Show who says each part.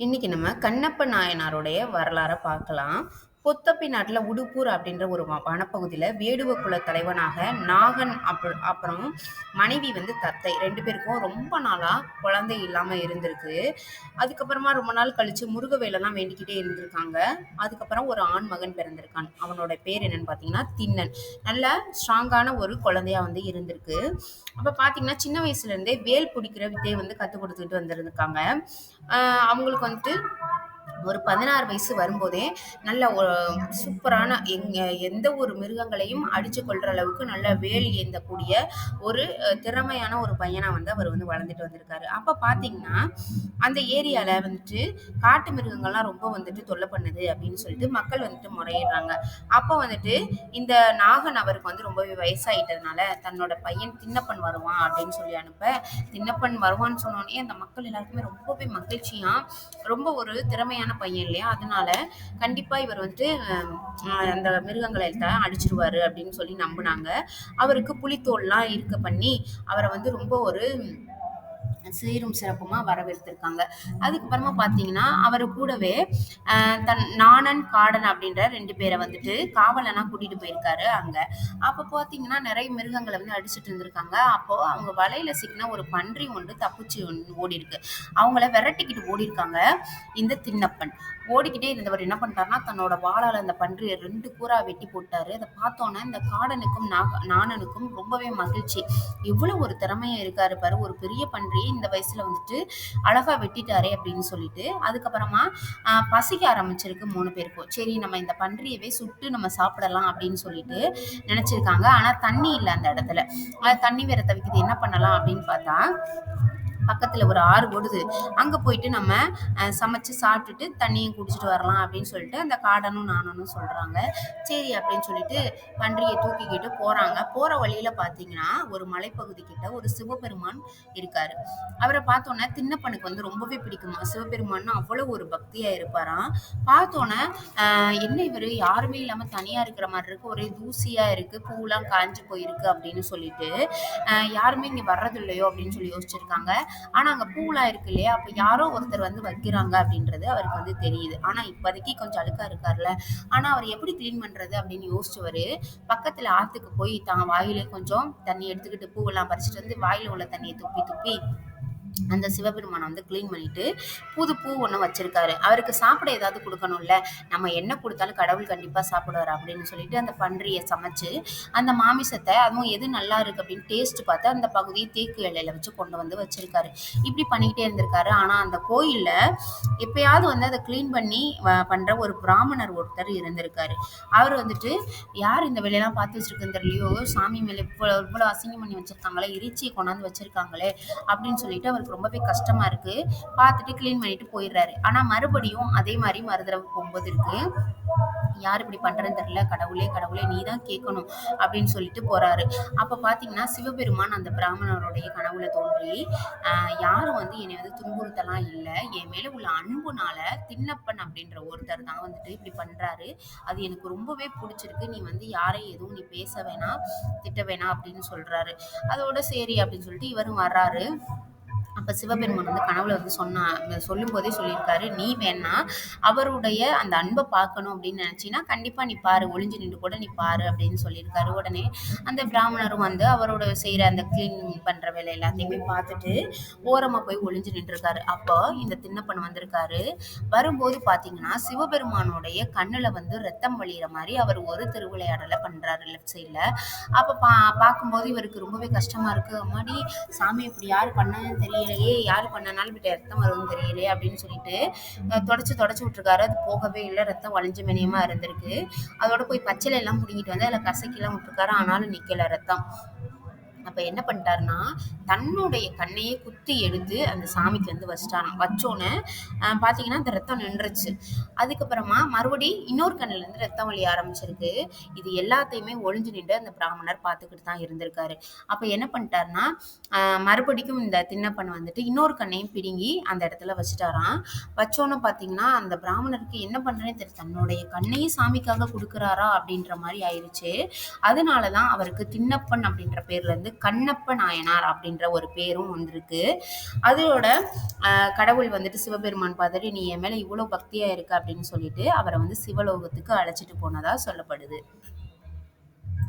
Speaker 1: இன்னைக்கு நம்ம கண்ணப்ப நாயனாருடைய வரலாற பார்க்கலாம். பொத்தப்பி நாட்டுல உடுப்பூர் அப்படின்ற ஒரு வனப்பகுதியில வேடுவ குல தலைவனாக நாகன் அப்புறம் மனைவி வந்து தத்தை 2 பேருக்கும் ரொம்ப நாளா குழந்தை இல்லாம இருந்திருக்கு. அதுக்கப்புறமா ரொம்ப நாள் கழிச்சு முருகவேலெல்லாம் வேண்டிக்கிட்டே இருந்திருக்காங்க. அதுக்கப்புறம் ஒரு ஆண் மகன் பிறந்திருக்கான். அவனோட பேர் என்னன்னு பார்த்தீங்கன்னா திண்ணன். நல்ல ஸ்ட்ராங்கான ஒரு குழந்தையா வந்து இருந்திருக்கு. அப்ப பார்த்தீங்கன்னா சின்ன வயசுல இருந்தே வேல் பிடிக்கிற வித்தைய வந்து கத்துக் கொடுத்துட்டு வந்திருக்காங்க. அவங்களுக்கு வந்துட்டு ஒரு 16 வயசு வரும்போதே நல்ல ஒரு சூப்பரான எந்த ஒரு மிருகங்களையும் அடிச்சு கொள்ற அளவுக்கு நல்ல வேல் ஏந்தக்கூடிய ஒரு திறமையான ஒரு பையனா வந்து அவர் வந்து வளர்ந்துட்டு வந்திருக்காரு. அப்ப பாத்தீங்கன்னா அந்த ஏரியால வந்துட்டு காட்டு மிருகங்கள்லாம் ரொம்ப வந்துட்டு தொல்லை பண்ணுது அப்படின்னு சொல்லிட்டு மக்கள் வந்துட்டு முறையிடுறாங்க. அப்போ வந்துட்டு இந்த நாகன் அவருக்கு வந்து ரொம்பவே வயசாயிட்டதுனால தன்னோட பையன் திண்ணப்பன் வருவான் அப்படின்னு சொல்லி அனுப்ப, திண்ணப்பன் வருவான்னு சொன்னோடனே அந்த மக்கள் எல்லாருக்குமே ரொம்பவே மகிழ்ச்சியா, ரொம்ப ஒரு திறமையான பையன் இல்லையா, அதனால கண்டிப்பா இவர் வந்துட்டு அந்த மிருகங்களை எல்லாம் அடிச்சிருவாரு அப்படின்னு சொல்லி நம்பினாங்க. அவருக்கு புலித்தோல்லாம் இருக்க பண்ணி அவரை வந்து ரொம்ப ஒரு சீரும் சிறப்புமா வரவேற்றிருக்காங்க. அதுக்கப்புறமா பார்த்தீங்கன்னா அவர் கூடவே தன் நாணன் காடன் அப்படின்ற 2 பேரை வந்துட்டு காவலனா கூட்டிட்டு போயிருக்காரு அங்க. அப்ப பார்த்தீங்கன்னா நிறைய மிருகங்களை வந்து அடிச்சுட்டு இருந்திருக்காங்க. அப்போ அவங்க வலையில சிக்கின ஒரு பன்றி ஒன்று தப்பிச்சு ஓடி இருக்கு. அவங்கள விரட்டிக்கிட்டு ஓடி இருக்காங்க இந்த திண்ணப்பன். ஓடிக்கிட்டே இருந்தவர் என்ன பண்ணிட்டாருன்னா தன்னோட வாளால அந்த பன்றியை 2 கூறா வெட்டி போட்டாரு. அதை பார்த்தோன்னே இந்த காடனுக்கும் நாணனுக்கும் ரொம்பவே மகிழ்ச்சி. இவ்வளவு ஒரு திறமையா இருக்காரு பாரு, ஒரு பெரிய பன்றியை இந்த வயசுல வந்துட்டு அழகா வெட்டிட்டாரே அப்படின்னு சொல்லிட்டு அதுக்கப்புறமா பசிக்க ஆரம்பிச்சிருக்கு 3 பேருக்கும். சரி நம்ம இந்த பன்றியவே சுட்டு நம்ம சாப்பிடலாம் அப்படின்னு சொல்லிட்டு நினைச்சிருக்காங்க. ஆனா தண்ணி இல்லை அந்த இடத்துல. தண்ணி வேற தவிக்குது, என்ன பண்ணலாம் அப்படின்னு பார்த்தா பக்கத்துல ஒரு ஆறு ஓடுது. அங்க போயிட்டு நம்ம சமைச்சு சாப்பிட்டுட்டு தண்ணியும் குடிச்சிட்டு வரலாம் அப்படின்னு சொல்லிட்டு அந்த காடனும் நாணனும் சொல்றாங்க. சரி அப்படின்னு சொல்லிட்டு பன்றியை தூக்கிக்கிட்டு போறாங்க. போற வழியில பாத்தீங்கன்னா ஒரு மலைப்பகுதி கிட்ட ஒரு சிவபெருமான் இருக்காரு. அவரை பார்த்தோன்னே திண்ணப்பனுக்கு வந்து ரொம்பவே பிடிக்குமா. சிவபெருமான் அவ்வளவு ஒரு பக்தியா இருப்பாராம். பார்த்தோன்னே என்ன இவரு யாருமே இல்லாம தனியா இருக்கிற மாதிரி இருக்கு, ஒரே தூசியா இருக்கு, பூலாம் காஞ்சு போயிருக்கு அப்படின்னு சொல்லிட்டு யாருமே இங்க வர்றது இல்லையோ அப்படின்னு சொல்லி யோசிச்சிருக்காங்க. ஆனா அங்க பூலாம் இருக்கு இல்லையா, அப்ப யாரோ ஒருத்தர் வந்து வைக்கிறாங்க அப்படின்றது அவருக்கு வந்து தெரியுது. ஆனா இப்போதைக்கு கொஞ்சம் அழுக்கா இருக்காருல்ல, ஆனா அவர் எப்படி கிளீன் பண்றது அப்படின்னு யோசிச்சவரு பக்கத்துல ஆத்துக்கு போய் தான் வாயிலே கொஞ்சம் தண்ணி எடுத்துக்கிட்டு பூவெல்லாம் பறிச்சுட்டு வந்து வாயில உள்ள தண்ணியை துப்பி துப்பி அந்த சிவபெருமானை வந்து கிளீன் பண்ணிட்டு புது பூ ஒன்று வச்சிருக்காரு. அவருக்கு சாப்பிட ஏதாவது கொடுக்கணும்ல, நம்ம என்ன கொடுத்தாலும் கடவுள் கண்டிப்பா சாப்பிடுவார் அப்படின்னு சொல்லிட்டு அந்த பன்றியை சமைச்சு அந்த மாமிசத்தை அதுவும் எது நல்லா இருக்கு அப்படின்னு டேஸ்ட் பார்த்து அந்த பகுதியை தேக்கு இலையில வச்சு கொண்டு வந்து வச்சிருக்காரு. இப்படி பண்ணிக்கிட்டே இருந்திருக்காரு. ஆனா அந்த கோயில்ல எப்பயாவது வந்து அதை கிளீன் பண்ணி பண்ற ஒரு பிராமணர் ஒருத்தர் இருந்திருக்காரு. அவர் வந்துட்டு யார் இந்த வேலையெல்லாம் பார்த்து வச்சிருக்குன்னு தெரியலையோ, சாமி மேல இவ்வளவு அசிங்கம் பண்ணி வச்சிருக்காங்களே, இறைச்சியை கொண்டாந்து வச்சிருக்காங்களே அப்படின்னு சொல்லிட்டு அவருக்கு ரொம்பவே கஷ்டமா இருக்கு. பார்த்துட்டு கிளீன் பண்ணிட்டு போயிடுறாரு. ஆனா மறுபடியும் அதே மாதிரி மறுதடவை போகும்போது இருக்கு, யார் இப்படி பண்றதுன்னு தெரியல, கடவுளே கடவுளே நீ தான் கேட்கணும் அப்படின்னு சொல்லிட்டு போறாரு. அப்ப பாத்தீங்கன்னா சிவபெருமான் அந்த பிராமணருடைய கனவுல தோன்றி யாரும் வந்து என்னை வந்து துன்புறுத்தலாம் இல்லை, என் மேல உள்ள அன்புனால திண்ணப்பன் அப்படின்ற ஒருத்தர் தான் வந்துட்டு இப்படி பண்றாரு, அது எனக்கு ரொம்பவே பிடிச்சிருக்கு, நீ வந்து யாரையும் எதுவும் நீ பேச வேணாம் திட்ட வேணாம் அப்படின்னு சொல்றாரு. அதோட சரி அப்படின்னு சொல்லிட்டு இவரும் வர்றாரு. அப்ப சிவபெருமான் வந்து கனவுல வந்து சொல்லும் போதே சொல்லியிருக்காரு, நீ வேணா அவருடைய அந்த அன்பை பார்க்கணும் அப்படின்னு நினைச்சீன்னா கண்டிப்பா நீ பாரு, ஒளிஞ்சு நின்று கூட நீ பாரு அப்படின்னு சொல்லியிருக்காரு. உடனே அந்த பிராமணரும் வந்து அவரோட செய்யற அந்த கிளீன் பண்ற வேலை எல்லாத்தையுமே பார்த்துட்டு ஓரமா போய் ஒளிஞ்சு நின்றுருக்காரு. அப்போ இந்த திண்ணப்பன் வந்திருக்காரு. வரும்போது பாத்தீங்கன்னா சிவபெருமானுடைய கண்ணுல வந்து ரத்தம் வழியிற மாதிரி அவர் ஒரு திருவிளையாடலை பண்றாரு லெஃப்ட் சைட்ல. அப்ப பார்க்கும்போது இவருக்கு ரொம்பவே கஷ்டமா இருக்கு. அம்மாடி சாமி இப்படி யாரு பண்ணதுன்னு தெரியலையே, யாரு பண்ணனாலும் இப்படி ரத்தம் வரும்னு தெரியலையே அப்படின்னு சொல்லிட்டு தொடச்சு விட்டுருக்காரு. அது போகவே இல்லை, ரத்தம் வளைஞ்சு மெனியமா இருந்திருக்கு. அதோட போய் பச்சிலை எல்லாம் பிடிங்கிட்டு வந்து அதில் கசக்கிலாம் விட்டுருக்காரு. ஆனாலும் நிக்கல ரத்தம். அப்ப என்ன பண்ணிட்டாருன்னா தன்னுடைய கண்ணையே குத்தி எடுத்து அந்த சாமிக்கு வந்து வச்சிட்டாராம். வச்சோன்னே பாத்தீங்கன்னா அந்த ரத்தம் நின்றுச்சு. அதுக்கப்புறமா மறுபடி இன்னொரு கண்ணுல இருந்து ரத்தம் வழிய ஆரம்பிச்சிருக்கு. இது எல்லாத்தையுமே ஒளிஞ்சு நின்று அந்த பிராமணர் பார்த்துக்கிட்டு தான் இருந்திருக்காரு. அப்ப என்ன பண்ணிட்டாருன்னா மறுபடிக்கும் இந்த திண்ணப்பன் வந்துட்டு இன்னொரு கண்ணையும் பிடுங்கி அந்த இடத்துல வச்சுட்டாராம். வச்சோன்னு பாத்தீங்கன்னா அந்த பிராமணருக்கு என்ன பண்றேன்னு தெரியல, தன்னுடைய கண்ணையே சாமிக்காக கொடுக்குறாரா அப்படின்ற மாதிரி ஆயிடுச்சு. அதனாலதான் அவருக்கு திண்ணப்பன் அப்படின்ற பேர்ல இருந்து வந்து கண்ணப்ப நாயனார் அப்படின்ற ஒரு பேரும் வந்திருக்கு. அதோட கடவுள் வந்துட்டு சிவபெருமான் பார்த்துட்டு, "நீ என் மேல இவ்வளோ பக்தியா இருக்க" அப்படின்னு சொல்லிட்டு அவர வந்து சிவலோகத்துக்கு அழைச்சிட்டு போனதா சொல்லப்படுது.